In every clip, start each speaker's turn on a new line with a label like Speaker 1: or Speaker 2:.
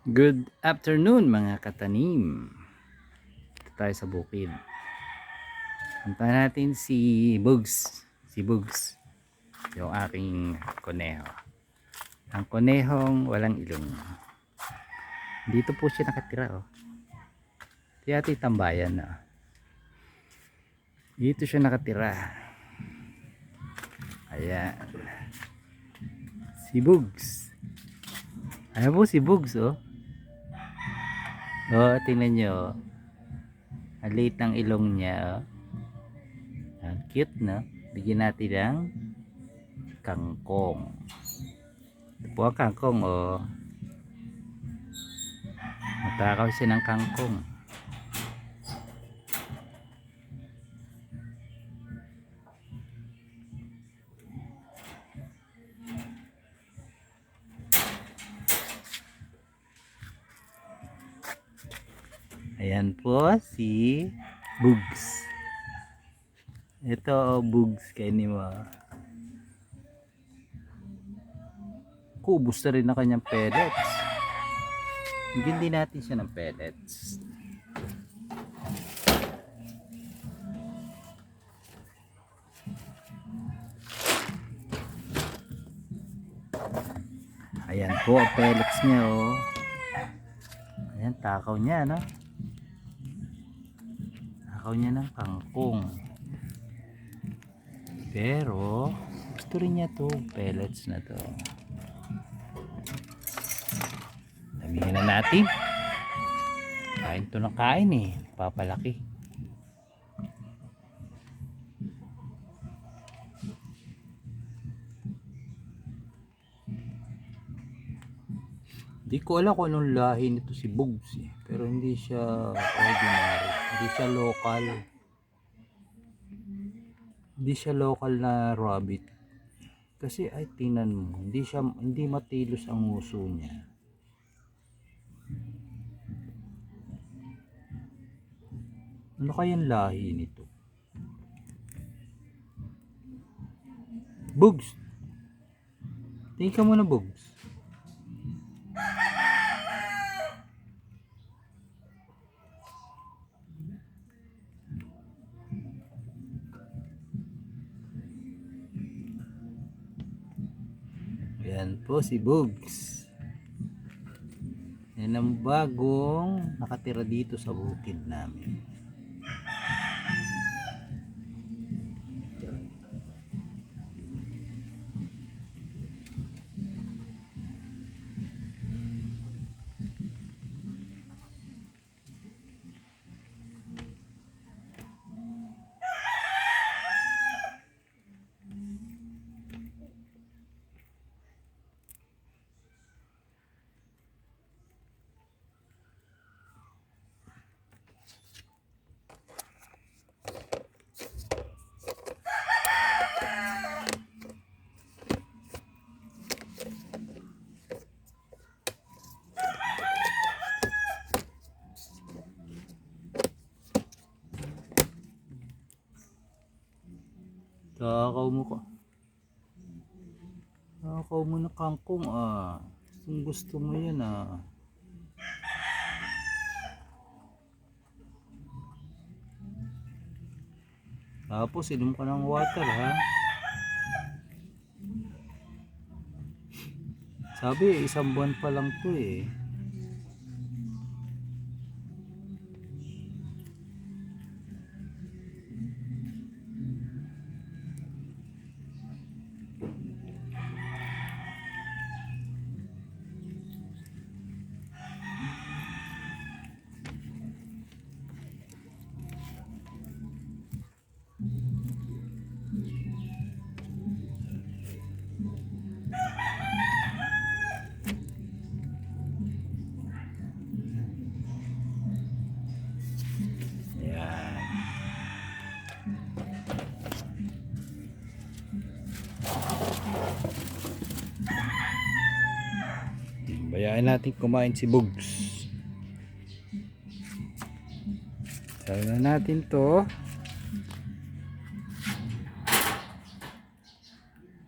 Speaker 1: Good afternoon mga katanim. Dito tayo sa bukid. Puntahan natin si Bugs. Si Bugs. Yung aking koneho. Ang konehong walang ilong. Dito po siya nakatira. Oh. Tiyati tambayan na. Dito siya nakatira. Ayan. Si Bugs. Ayan po si Bugs oh. Oh, tingnan nyo. Ang liit ng ilong niya. Oh. Ang cute no. Bigyan natin ng kangkong. Ito po ang kangkong oh. Matakaw siya ng kangkong. Ayan po si Bugs. Ito Bugs kay ni mo. Kuubos na rin na kanyang pellets. Bigyan din natin siya ng pellets. Ayan po ang pellets niya oh. Ayan takaw niya no. Takaw niya ng kangkong. Pero gusto rin niya to pellets na to. Damihan na natin. Kain to ng kain eh. Papalaki. Hindi ko alam kung anong lahi nito si Bugs eh. Pero hindi siya ordinary. Hindi siya local. Hindi siya local na rabbit. Kasi ay tingnan mo. Hindi matilos ang uso niya. Ano kayang lahi nito? Bugs! Tingin ka muna Bugs. Ayan po si Bugs. Yan ang bagong nakatira dito sa bukid namin. Takaw mo ka. Takaw mo na kangkong ah. Kung gusto mo yan ah. Tapos inom ka ng water ha. Sabi isang buwan pa lang to eh. Bayaan natin kumain si Bugs. Sabi na natin to.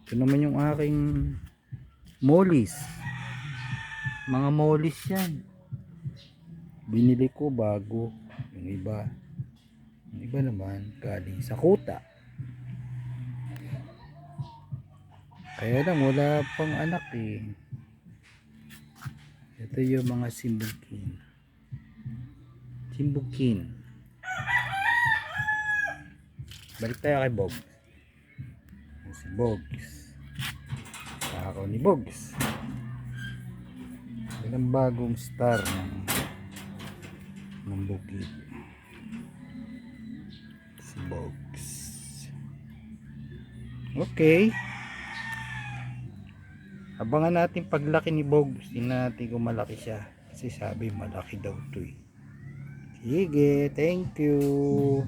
Speaker 1: Ito naman yung aking mollies. Mga molis yan. Binili ko bago. Yung iba. Yung iba naman galing sa kuta. Kaya lang wala pang anak eh. Ito yung mga simbukin. Simbukin. Balik tayo kay Bob. Si Bogs. Ako ni Bogs. Ilang bagong star ng bukid. Si Bogs. Okay. Abangan natin paglaki ni Bogs. Tingnan natin kung malaki siya. Kasi sabi malaki daw to eh. Sige, thank you.